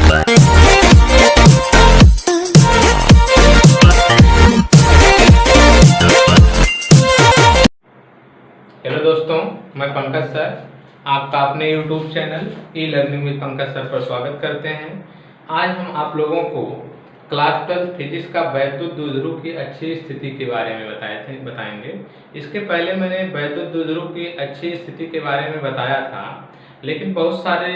Hello दोस्तों, मैं Pankaj sir आपका अपने YouTube channel e learning with Pankaj sir पर स्वागत करते हैं। आज हम आप लोगों को क्लास 12 फिजिक्स का वैद्युत द्विध्रुव की अच्छी स्थिति के बारे में बताएंगे। इसके पहले मैंने वैद्युत द्विध्रुव की अच्छी स्थिति के बारे में बताया था, लेकिन बहुत सारे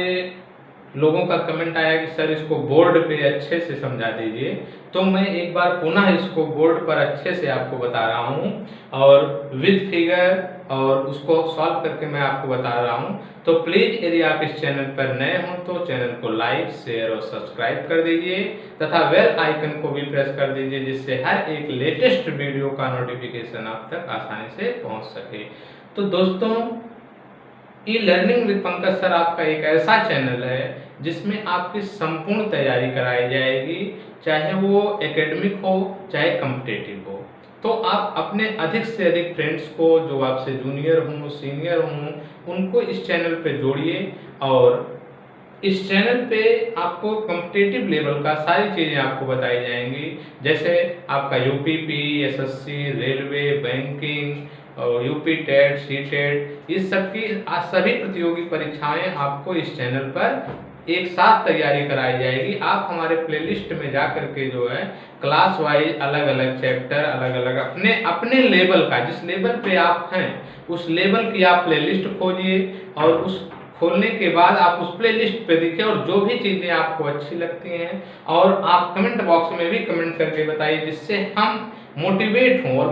लोगों का कमेंट आया कि सर इसको बोर्ड पे अच्छे से समझा दीजिए। तो मैं एक बार पुनः इसको बोर्ड पर अच्छे से आपको बता रहा हूँ और विद फिगर और उसको सॉल्व करके मैं आपको बता रहा हूँ। तो प्लीज़ यदि आप इस चैनल पर नए हों तो चैनल को लाइक, शेयर और सब्सक्राइब कर दीजिए तथा बेल आइकन को भी प्रेस कर दीजिए, जिससे हर एक लेटेस्ट वीडियो का नोटिफिकेशन आप तक आसानी से पहुँच सके। तो दोस्तों, e learning with Pankaj sir आपका एक ऐसा चैनल है जिसमें आपकी संपूर्ण तैयारी कराई जाएगी, चाहे वो एकेडमिक हो चाहे कॉम्पिटिटिव हो। तो आप अपने अधिक से अधिक फ्रेंड्स को, जो आपसे जूनियर हों सीनियर हों, उनको इस चैनल पे जोड़िए और इस चैनल पे आपको कॉम्पिटिटिव लेवल का सारी चीज़ें आपको बताई जाएंगी, जैसे आपका यूपीपी, एसएससी, रेलवे, बैंकिंग और यूपी टेट, सी टेट, इस सब की सभी प्रतियोगी परीक्षाएं आपको इस चैनल पर एक साथ तैयारी कराई जाएगी। आप हमारे प्लेलिस्ट में जा करके जो है क्लास वाइज अलग अलग चैप्टर, अलग अलग अपने अपने लेवल का, जिस लेवल पे आप हैं उस लेवल की आप प्लेलिस्ट खोजिए और उस खोलने के बाद आप उस प्लेलिस्ट पे देखिए और जो भी चीज़ें आपको अच्छी लगती हैं और आप कमेंट बॉक्स में भी कमेंट करके बताइए, जिससे हम मोटिवेट हों और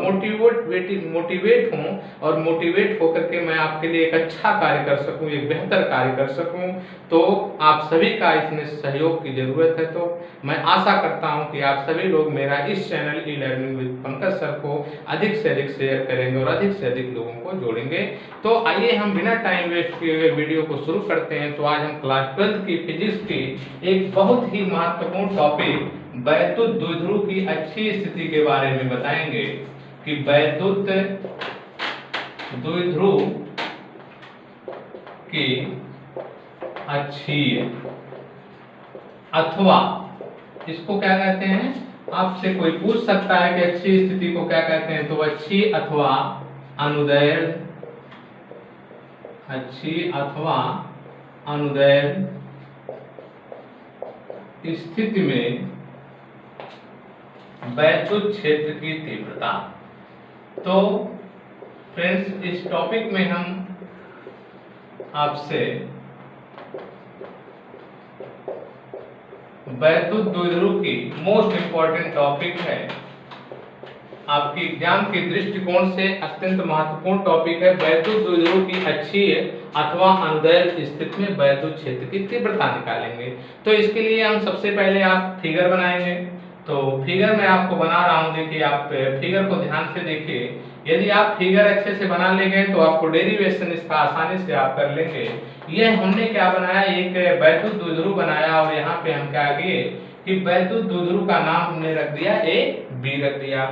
मोटिवेट होकर के मैं आपके लिए एक अच्छा कार्य कर सकूं, एक बेहतर कार्य कर सकूं। तो आप सभी का इसमें सहयोग की ज़रूरत है। तो मैं आशा करता हूं कि आप सभी लोग मेरा इस channel e learning with Pankaj sir को अधिक से अधिक शेयर करेंगे और अधिक से अधिक लोगों को जोड़ेंगे। तो आइए हम बिना टाइम वेस्ट किए हुए वीडियो को शुरू करते हैं। तो आज हम क्लास 12 की फिजिक्स की एक बहुत ही महत्वपूर्ण टॉपिक वैद्युत द्विध्रुव की अच्छी स्थिति के बारे में बताएंगे कि वैद्युत द्विध्रुव की अच्छी अथवा, इसको क्या कहते हैं, आपसे कोई पूछ सकता है कि अच्छी स्थिति को क्या कहते हैं, तो अच्छी अथवा अनुदैर्ध्य, अच्छी अथवा अनुदैर्ध्य स्थिति में वैद्युत क्षेत्र की तीव्रता। तो फ्रेंड्स, इस टॉपिक में हम आपसे वैद्युत द्विध्रुव की मोस्ट इंपॉर्टेंट टॉपिक है, आपकी एग्जाम के दृष्टिकोण से अत्यंत महत्वपूर्ण टॉपिक है। वैद्युत द्विध्रुव की अच्छी अथवा अनुदैर्ध्य स्थिति में वैद्युत क्षेत्र की तीव्रता निकालेंगे। तो इसके लिए हम सबसे पहले आप फिगर बनाएंगे। तो फिगर मैं आपको बना रहा हूं, देखिए आप फिगर को ध्यान से देखिए। यदि आप फिगर अच्छे से बना लेंगे तो आपको डेरिवेशन इसका आसानी से आप कर लेंगे। यह हमने क्या बनाया, एक वैद्युत द्विध्रुव बनाया और यहाँ पे हम क्या किए कि वैद्युत द्विध्रुव का नाम हमने रख दिया ए बी रख दिया।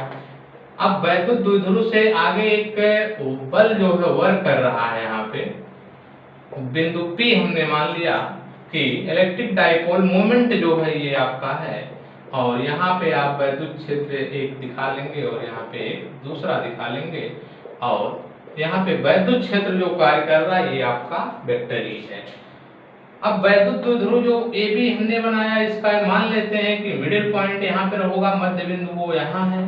अब वैद्युत द्विध्रुव से आगे एक बल जो है वर्क कर रहा है, यहाँ पे बिंदु P हमने मान लिया कि इलेक्ट्रिक डाइपोल मोमेंट जो है ये आपका है और यहाँ पे आप वैद्युत क्षेत्र एक दिखा लेंगे और यहाँ पे एक दूसरा दिखा लेंगे और यहाँ पे वैद्युत क्षेत्र जो कार्य कर रहा है ये आपका वेक्टर ई है। अब वैद्युत द्विध्रुव जो ए बी हमने बनाया, इसका मान लेते हैं कि मिडिल पॉइंट यहाँ पे होगा, मध्य बिंदु वो यहाँ है।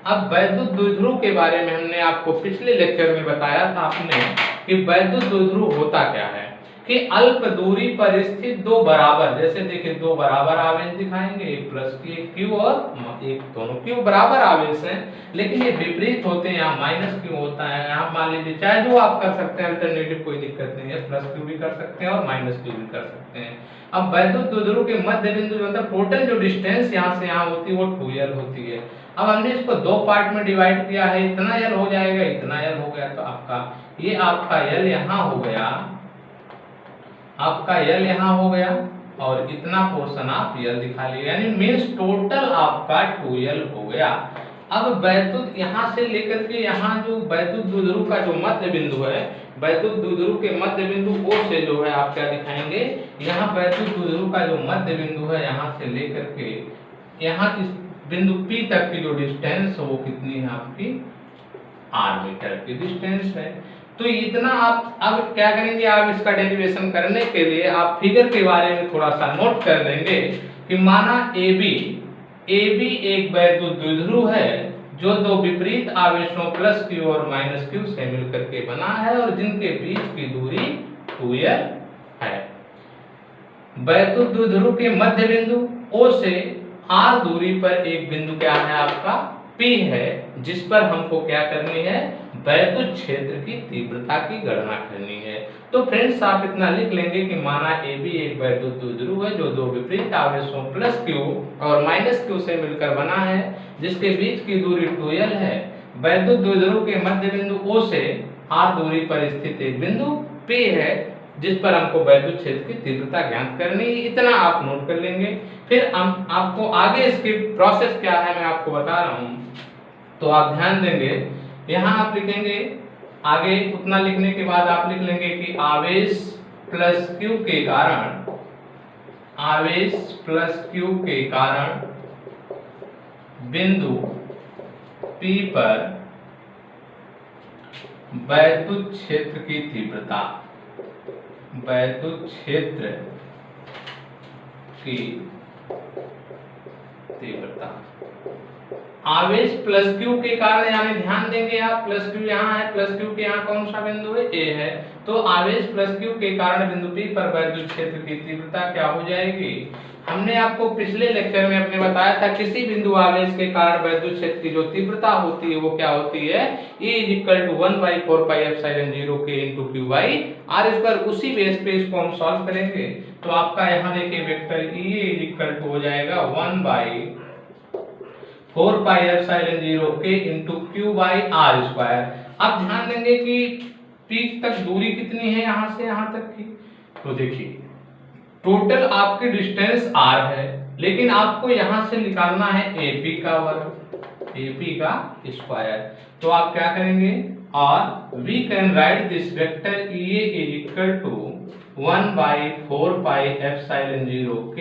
अब वैद्युत द्विध्रुव के बारे में हमने आपको पिछले लेक्चर में बताया था आपने कि वैद्युत द्विध्रुव होता क्या है कि अल्प दूरी पर स्थित दो बराबर, जैसे देखिए दो बराबर आवेश दिखाएंगे, एक प्लस की एक क्यू और एक, दोनों क्यू बराबर आवेश हैं लेकिन ये विपरीत होते हैं, यहाँ माइनस क्यू होता है। यहाँ मान लीजिए चाहे जो आप कर सकते हैं अल्टरनेटिव, कोई दिक्कत नहीं है, प्लस क्यू भी कर सकते हैं और माइनस क्यू भी कर सकते हैं। अब वैद्युत द्विध्रुव के मध्य बिंदु मतलब टोटल जो डिस्टेंस यहाँ से यहाँ होती है वो 2l होती है। अब हमने इसको दो पार्ट में डिवाइड किया है, इतना l हो जाएगा, इतना l हो गया, तो आपका l यहाँ हो गया, आपका l यहाँ हो गया और इतना पोर्शन आप l दिखा लिया, यानी मीन्स टोटल आपका 2l हो गया। अब वैद्युत यहाँ से लेकर के यहाँ जो वैद्युत द्विध्रुव का जो मध्य बिंदु है वैद्युत द्विध्रुव के मध्य बिंदु O से जो है आप क्या दिखाएंगे, यहाँ वैद्युत द्विध्रुव का जो मध्य बिंदु है यहाँ से लेकर के यहाँ इस बिंदु P तक की जो डिस्टेंस है वो कितनी है आपकी, r मीटर की डिस्टेंस है। तो इतना आप अब क्या करेंगे, आप इसका डेरिवेशन करने के लिए आप फिगर के बारे में थोड़ा सा नोट कर लेंगे कि माना AB एक वैद्युत द्विध्रुव है जो दो विपरीत आवेशों +q और -q से मिलकर के बना है और जिनके बीच की दूरी 2l है। वैद्युत द्विध्रुव के मध्य बिंदु O से r दूरी पर एक बिंदु क्या है आपका, P है, जिस पर हमको क्या करनी है, वैद्युत क्षेत्र की तीव्रता की गणना करनी है। तो फ्रेंड्स आप इतना लिख लेंगे कि माना AB एक वैद्युत द्विध्रुव है जो दो विपरीत आवेशों +q और -q से मिलकर बना है जिसके बीच की दूरी 2l है। वैद्युत द्विध्रुव के मध्य बिंदु O से r दूरी पर स्थित एक बिंदु P है जिस पर हमको वैद्युत क्षेत्र की तीव्रता ज्ञात करनी है। इतना आप नोट कर लेंगे। फिर हम आपको आगे इसकी प्रोसेस क्या है मैं आपको बता रहा हूँ, तो आप ध्यान देंगे। यहाँ आप लिखेंगे आगे, उतना लिखने के बाद आप लिख लेंगे कि आवेश +q के कारण बिंदु P पर वैद्युत क्षेत्र की तीव्रता, वैद्युत क्षेत्र की तीव्रता आवेश +q के कारण, यानी ध्यान देंगे आप +q यहाँ है, +q के यहाँ कौन सा बिंदु है, A है। तो आवेश +q के कारण बिंदु P पर वैद्युत क्षेत्र की तीव्रता क्या हो जाएगी, हमने आपको पिछले लेक्चर में अपने बताया था किसी बिंदु आवेश के कारण वैद्युत क्षेत्र की जो तीव्रता होती है वो क्या होती है, E = 1/4πε0 K × Q/r²। उसी बेस पे इसको हम सॉल्व करेंगे। तो आपका यहाँ देखिए वेक्टर E = हो जाएगा 1/4πε0 K × Q/r²। अब ध्यान देंगे कि P तक दूरी कितनी है यहाँ से यहाँ तक की, तो देखिए टोटल आपकी डिस्टेंस r है, लेकिन आपको यहाँ से निकालना है AP का वर्ग, AP का स्क्वायर। तो आप क्या करेंगे, और we can write this vector EA = 1/4πε0 K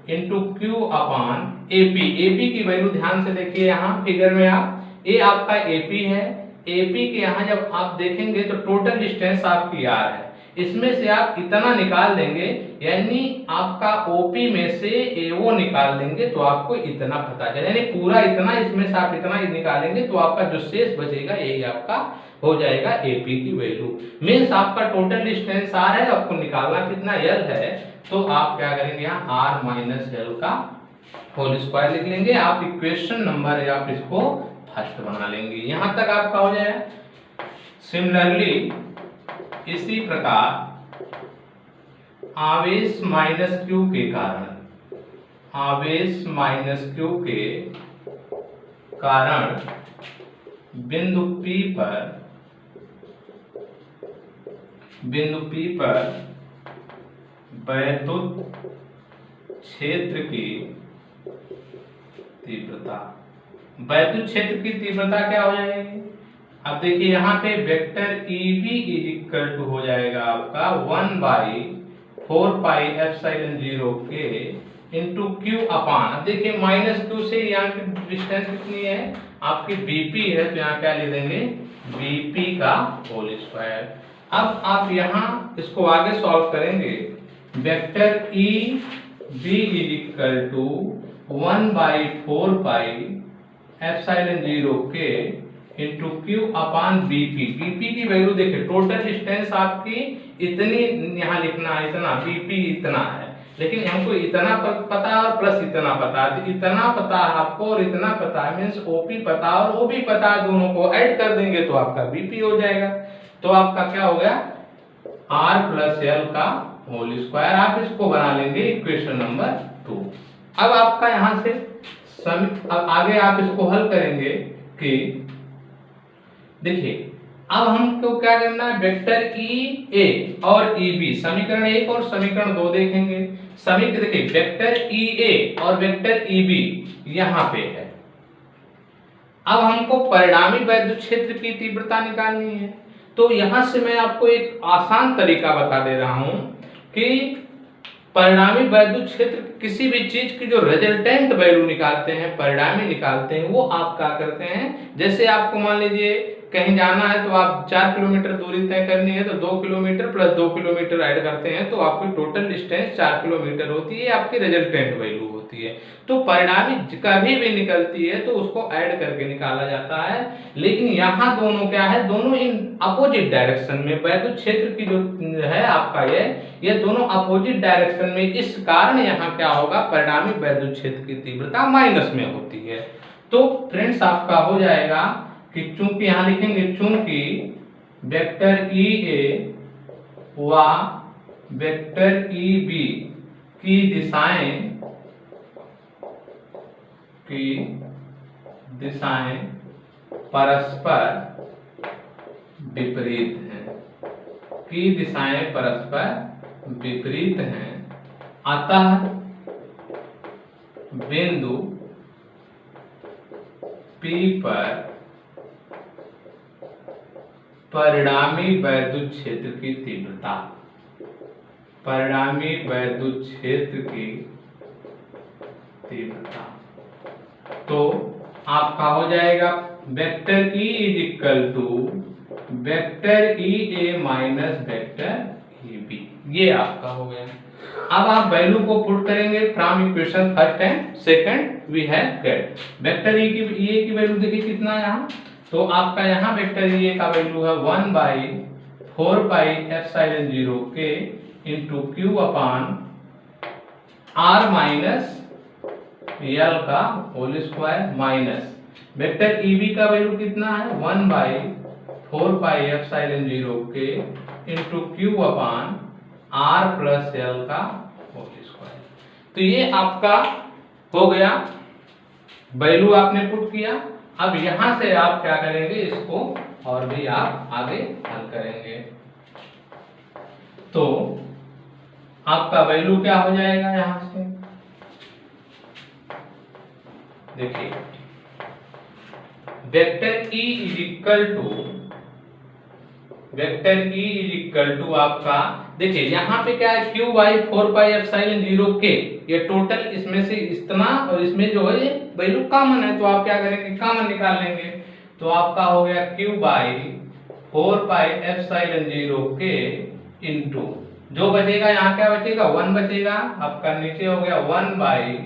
× Q/AP। AP की वैल्यू ध्यान से देखिए, यहाँ फिगर में आप A आपका AP है, AP के यहाँ जब आप देखेंगे तो टोटल डिस्टेंस आपकी r है, इसमें से आप इतना निकाल देंगे, यानी आपका OP में से AO निकाल देंगे तो आपको इतना पता चलेगा, यानी पूरा इतना, इसमें से आप इतना ही निकालेंगे तो आपका जो शेष बचेगा यही आपका हो जाएगा AP की वैल्यू। मीन्स आपका टोटल डिस्टेंस r है, आपको निकालना कितना l है, तो आप क्या करेंगे यहाँ r - l का होल स्क्वायर लिख लेंगे। आप इक्वेशन नंबर आप इसको फर्स्ट बना लेंगे, यहाँ तक आपका हो जाएगा। सिमिलरली इसी प्रकार आवेश -q के कारण, आवेश -q के कारण बिंदु P पर वैद्युत क्षेत्र की तीव्रता, वैद्युत क्षेत्र की तीव्रता क्या हो जाएगी, अब देखिए यहाँ पे वेक्टर EB = हो जाएगा आपका 1/4πε0 K × Q/। अब देखिए -q से यहाँ की डिस्टेंस कितनी है आपकी BP है, तो यहाँ क्या ले देंगे BP का होल स्क्वायर। अब आप यहाँ इसको आगे सॉल्व करेंगे, vector EB = 1/4πε0 K × Q/BP। BP की वैल्यू देखिए, टोटल डिस्टेंस आपकी इतनी यहाँ लिखना है, इतना BP इतना है, लेकिन हमको इतना पता है और प्लस इतना पता है, तो इतना पता है आपको और इतना पता है, मीन्स OP पता और OB पता है, दोनों को ऐड कर देंगे तो आपका BP हो जाएगा। तो आपका क्या हो गया r + l का होल स्क्वायर। आप इसको बना लेंगे इक्वेशन नंबर 2। अब आपका यहाँ से अब आगे आप इसको हल करेंगे कि देखिए अब हमको क्या करना है, वेक्टर EA और EB, समीकरण 1 और समीकरण 2 देखेंगे। देखिए वेक्टर EA और वेक्टर EB यहाँ पे है। अब हमको परिणामी वैद्युत क्षेत्र की तीव्रता निकालनी है, तो यहाँ से मैं आपको एक आसान तरीका बता दे रहा हूँ कि परिणामी वैद्युत क्षेत्र किसी भी चीज की जो रिजल्टेंट वैल्यू निकालते हैं, परिणामी निकालते हैं, वो आप क्या करते हैं, जैसे आपको मान लीजिए कहीं जाना है तो आप 4 किलोमीटर दूरी तय करनी है तो 2 किलोमीटर प्लस 2 किलोमीटर ऐड करते हैं तो आपकी टोटल डिस्टेंस 4 किलोमीटर होती है, आपकी रिजल्टेंट वैल्यू होती है। तो परिणामी कभी भी निकलती है तो उसको ऐड करके निकाला जाता है। लेकिन यहाँ दोनों क्या है, दोनों इन अपोजिट डायरेक्शन में, वैद्युत क्षेत्र की जो है आपका ये दोनों अपोजिट डायरेक्शन में, इस कारण यहाँ क्या होगा, परिणामी वैद्युत क्षेत्र की तीव्रता माइनस में होती है। तो फ्रेंड्स आपका हो जाएगा कि चूंकि यहां लिखेंगे चूंकि वेक्टर ई ए व वेक्टर ई बी की दिशाएं परस्पर विपरीत हैं, की दिशाएं परस्पर विपरीत हैं, अतः बिंदु P पर परिणामी वैद्युत क्षेत्र की तीव्रता, परिणामी वैद्युत क्षेत्र की तीव्रता, तो आपका हो जाएगा vector E is equal to vector E A minus vector E B, ये आपका हो गया। अब आप वैल्यू को पुट करेंगे from equation first and second we have get vector E की वैल्यू देखिए कितना है यहाँ, तो आपका यहाँ वेक्टर ए का वैल्यू है 1/4 पाई एप्सिलॉन 0 के into Q upon R minus L का whole square minus vector E B का वैल्यू कितना है 1/4 पाई एप्सिलॉन 0 के into Q upon R plus L का होल स्क्वायर। तो ये आपका हो गया, वैल्यू आपने पुट किया। अब यहां से आप क्या करेंगे, इसको और भी आप आगे हल करेंगे। तो आपका वैल्यू क्या हो जाएगा, यहां से देखिए vector E is equal to आपका, देखिए यहाँ पे क्या है Q बाई 4 पाई एप्सिलॉन 0 के, ये टोटल इसमें से इतना और इसमें जो है ये वैल्यू कॉमन है, तो आप क्या करेंगे, कॉमन निकाल लेंगे। तो आपका हो गया Q बाई 4 पाई एप्सिलॉन 0 के इंटू जो बचेगा यहाँ क्या बचेगा 1 बचेगा, आपका नीचे हो गया 1 बाई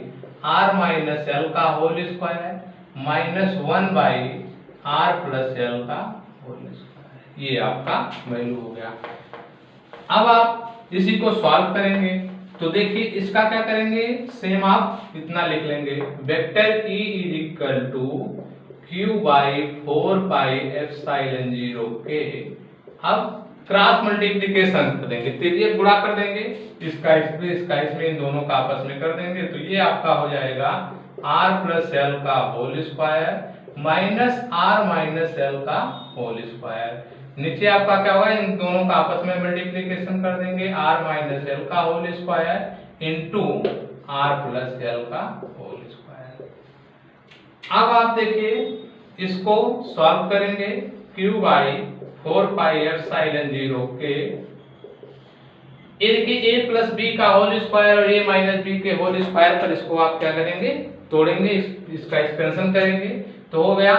आर माइनस एल का whole square minus 1 by R plus L का होल स्क्वायर, ये आपका वैल्यू हो गया। अब आप इसी को सॉल्व करेंगे तो देखिए इसका क्या करेंगे, सेम आप इतना लिख लेंगे vector E is equal to Q by 4 pi epsilon 0 के, अब क्रॉस मल्टीप्लिकेशन कर देंगे, तिर्यक गुणा कर देंगे, इसका इसमें इन दोनों का आपस में कर देंगे, तो ये आपका हो जाएगा r प्लस एल का whole square minus r minus L का होल स्क्वायर। नीचे आपका क्या होगा, इन दोनों का आपस में मल्टीप्लिकेशन कर देंगे, r माइनस एल का whole square into r plus L का होल स्क्वायर। अब आप देखिए इसको सॉल्व करेंगे, q बाई 4 पाई एप्सिलॉन 0 के, ये देखिए a प्लस बी का होल स्क्वायर और a माइनस बी के होल स्क्वायर पर इसको आप क्या करेंगे, तोड़ेंगे, इसका एक्सपेंशन करेंगे, तो हो गया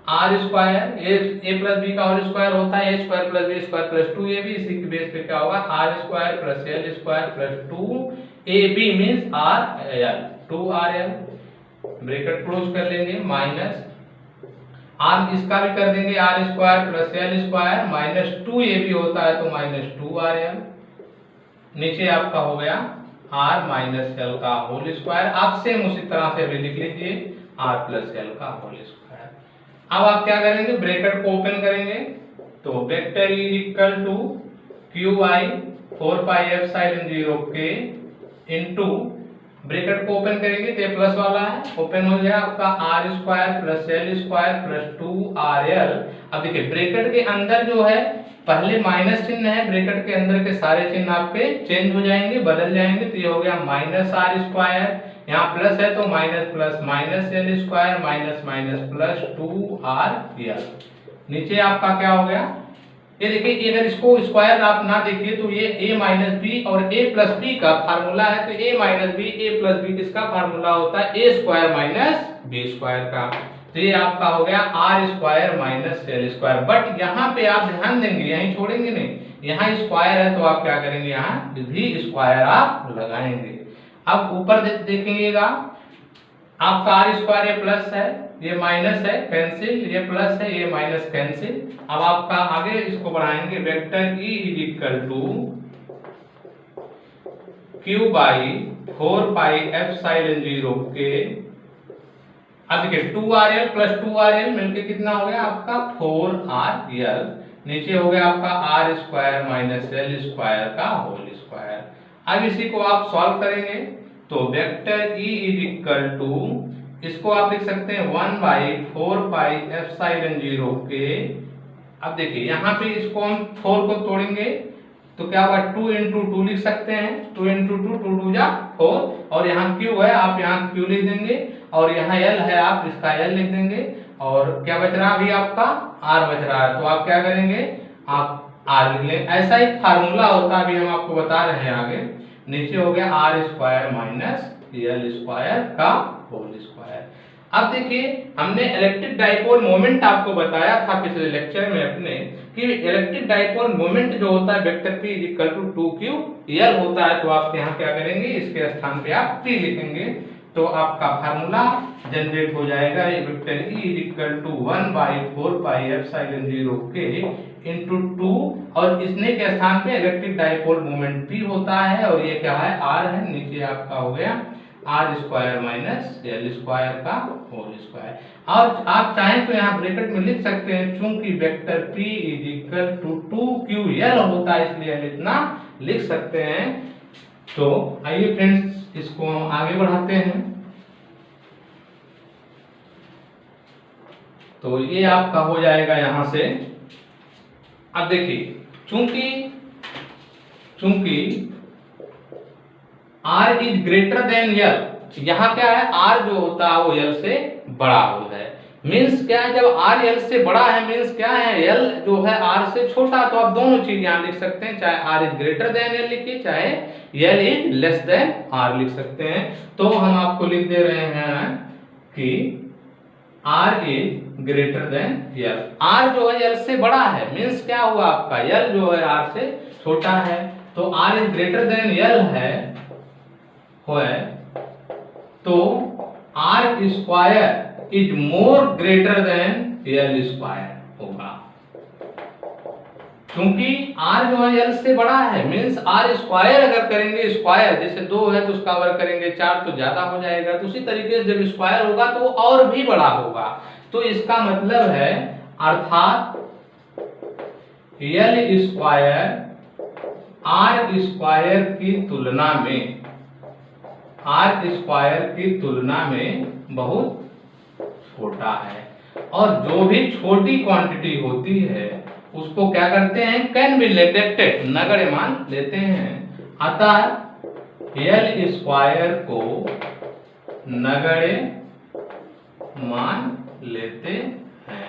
R square, A plus B का होल स्क्वायर होता है A square plus B square plus 2ab, इसी के बेस पे क्या होगा R square plus L square plus 2ab means R L 2rl, bracket close कर लेंगे, माइनस आर इसका भी कर देंगे R square plus L square minus 2ab होता है तो माइनस 2rl, नीचे आपका हो गया r माइनस एल का होल स्क्वायर, आप सेम उसी तरह से भी लिख लीजिए r प्लस एल का होल स्क्वायर। अब आप क्या करेंगे, ब्रैकेट को ओपन करेंगे, तो vector is equal to Q I 4 pi epsilon 0 के इनटू ब्रैकेट को ओपन करेंगे तो प्लस वाला है, ओपन हो गया आपका R square plus L square plus 2rl। अब देखिए ब्रैकेट के अंदर जो है पहले माइनस चिन्ह है, ब्रैकेट के अंदर के सारे चिन्ह आपके चेंज हो जाएंगे, बदल जाएंगे, तो ये हो गया माइनस आर स्क्वायर, यहाँ प्लस है तो minus plus minus L square minus minus plus 2rl। नीचे आपका क्या हो गया ये देखिए, ये अगर इसको स्क्वायर आप ना देखिए तो ये a माइनस बी और a प्लस बी का फार्मूला है। तो a minus B a plus B किसका फार्मूला होता है? a square minus b square का। तो ये आपका हो गया r square minus l square. But यहाँ पे आप ध्यान देंगे, यहीं छोड़ेंगे नहीं, यहाँ स्क्वायर है तो आप क्या करेंगे, यहाँ भी स्क्वायर आप लगाएंगे। अब ऊपर देखेंगेगा, आपका आर स्क्वायर ये प्लस है, ये माइनस है, कैंसिल, ये प्लस है, ये माइनस कैंसिल। अब आपका आगे इसको बढ़ाएंगे, vector E is equal to Q by 4 pi epsilon 0 के। अब देखिए 2rl प्लस 2rl मिलके कितना हो गया आपका 4rl, नीचे हो गया आपका R square minus L square का होल स्क्वायर। अब इसी को आप सॉल्व करेंगे तो vector E is equal to, इसको आप लिख सकते हैं 1 बाई 4 पाई एप्सिलॉन 0 के। अब देखिए यहाँ पे इसको हम 4 को तोड़ेंगे तो क्या होगा, 2 इंटू 2 लिख सकते हैं, 2 इंटू 2, 2 2 जा 4, और यहाँ q है, आप यहाँ q लिख देंगे, और यहाँ l है, आप इसका l लिख देंगे, और क्या बच रहा है अभी आपका r बच रहा है। तो आप क्या करेंगे, आप r लिख लें। ऐसा एक फार्मूला होता है, अभी हम आपको बता रहे हैं आगे। नीचे हो गया R square minus L square का होल स्क्वायर। अब देखिए, हमने इलेक्ट्रिक डाइपोल मोमेंट आपको बताया था पिछले लेक्चर में अपने कि इलेक्ट्रिक डाइपोल मोमेंट जो होता है vector p is equal to 2ql होता है। तो आप यहाँ क्या करेंगे, इसके स्थान पे आप p लिखेंगे तो आपका फार्मूला जनरेट हो जाएगा, ये vector e is equal to 1 by 4 pi epsilon 0 के इंटू 2, और इसने के स्थान पे इलेक्ट्रिक डाइपोल मोमेंट p होता है, और ये क्या है, r है। नीचे आपका हो गया R square minus L square का होल स्क्वायर। और आप चाहें तो यहाँ ब्रैकेट में लिख सकते हैं, चूंकि vector p is equal to 2ql होता है इसलिए हम इतना लिख सकते हैं। तो आइए फ्रेंड्स, इसको हम आगे बढ़ाते हैं। तो ये आपका हो जाएगा यहाँ से। अब देखिए, चूंकि r is greater than l, यहाँ क्या है, r जो होता है वो l से बड़ा होता है। मीन्स क्या है, जब r l से बड़ा है मीन्स क्या है, l जो है r से छोटा। तो आप दोनों चीज यहाँ लिख सकते हैं, चाहे r is greater than l लिखिए, चाहे l is less than r लिख सकते हैं। तो हम आपको लिख दे रहे हैं कि r is greater than l। r जो है l से बड़ा है मीन्स क्या हुआ, आपका l जो है r से छोटा है। तो r is greater than l है तो r square is more greater than l square होगा। क्योंकि r जो है l से बड़ा है मीन्स r स्क्वायर अगर करेंगे, स्क्वायर जैसे 2 है तो उसका वर्ग करेंगे 4 तो ज्यादा हो जाएगा। तो उसी तरीके से जब स्क्वायर होगा तो वो और भी बड़ा होगा। तो इसका मतलब है, अर्थात l स्क्वायर r स्क्वायर की तुलना में, r स्क्वायर की तुलना में बहुत छोटा है। और जो भी छोटी क्वांटिटी होती है उसको क्या करते हैं, कैन बी नेग्लेक्टेड, नगण्य मान लेते हैं। अतः l स्क्वायर को नगण्य मान लेते हैं।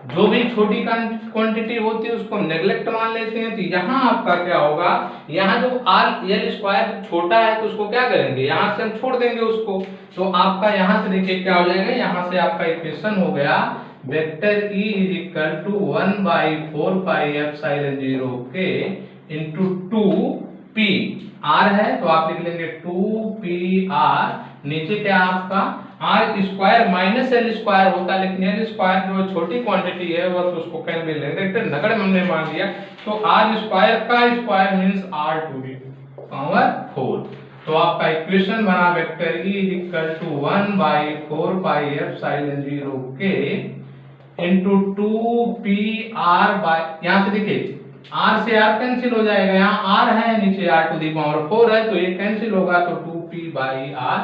जो भी छोटी क्वांटिटी होती है उसको हम नेग्लेक्ट मान लेते हैं। तो यहाँ आपका क्या होगा, यहाँ जो l स्क्वायर छोटा है तो उसको क्या करेंगे, यहाँ से हम छोड़ देंगे उसको। तो आपका यहाँ से देखिए क्या हो जाएगा, यहाँ से आपका इक्वेशन हो गया vector e is equal to 1 by 4 pi epsilon 0 के इंटू 2p, r है तो आप लिख लेंगे 2pr। नीचे क्या आपका r square minus L square होता है, लेकिन एल स्क्वायर जो छोटी क्वांटिटी है वो तो उसको कैन बी नेग्लेक्टेड, नगण्य हमने मान लिया। तो r स्क्वायर का square means r to the power 4। तो आपका इक्वेशन बना vector e is equal to 1 by 4 pi epsilon 0 के इंटू 2pr बाई, यहाँ से देखिए r से r कैंसिल हो जाएगा, यहाँ r है नीचे r टू दी पावर 4 है तो ये कैंसिल होगा। तो 2p by r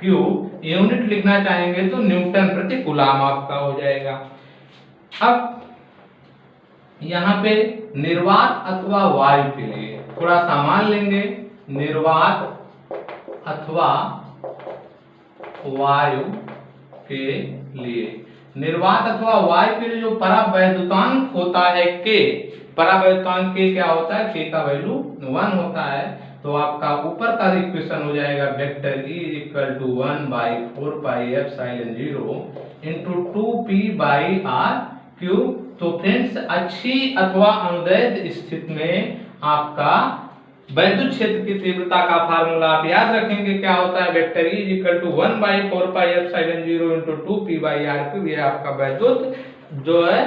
cube, unit लिखना चाहेंगे तो न्यूटन प्रति कूलम आपका हो जाएगा। अब यहाँ पे निर्वात अथवा वायु के लिए थोड़ा सामान लेंगे, निर्वात अथवा वायु के लिए निर्वात अथवा वायु के लिए जो परावैद्युतांक होता है के, परावैद्युतांक के क्या होता है, के का वैल्यू 1 होता है। तो आपका ऊपर का इक्वेशन हो जाएगा vector E equal to 1/4πε0 into 2p/r³। तो फ्रेंड्स अच्छी अथवा अनुदैर्ध्य स्थिति में आपका वैद्युत क्षेत्र की तीव्रता का फार्मूला आप याद रखेंगे, क्या होता है, vector E equal to 1/4πε0 into 2p/r³। ये आपका वैद्युत जो है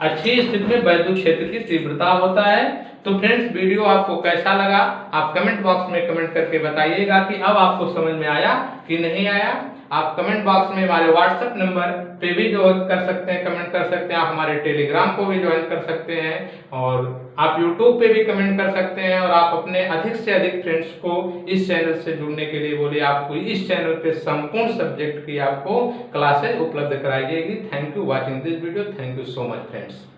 अच्छी स्थिति में वैद्युत क्षेत्र की तीव्रता होता है। तो फ्रेंड्स वीडियो आपको कैसा लगा आप कमेंट बॉक्स में कमेंट करके बताइएगा कि अब आपको समझ में आया कि नहीं आया। आप कमेंट बॉक्स में हमारे व्हाट्सएप नंबर पे भी ज्वाइन कर सकते हैं, कमेंट कर सकते हैं। आप हमारे टेलीग्राम को भी ज्वाइन कर सकते हैं और आप यूट्यूब पे भी कमेंट कर सकते हैं। और आप अपने अधिक से अधिक फ्रेंड्स को इस चैनल से जुड़ने के लिए बोलिए। आपको इस चैनल पे संपूर्ण सब्जेक्ट की आपको क्लासेस उपलब्ध कराई जाएगी। Thank you watching this video. Thank you so much friends.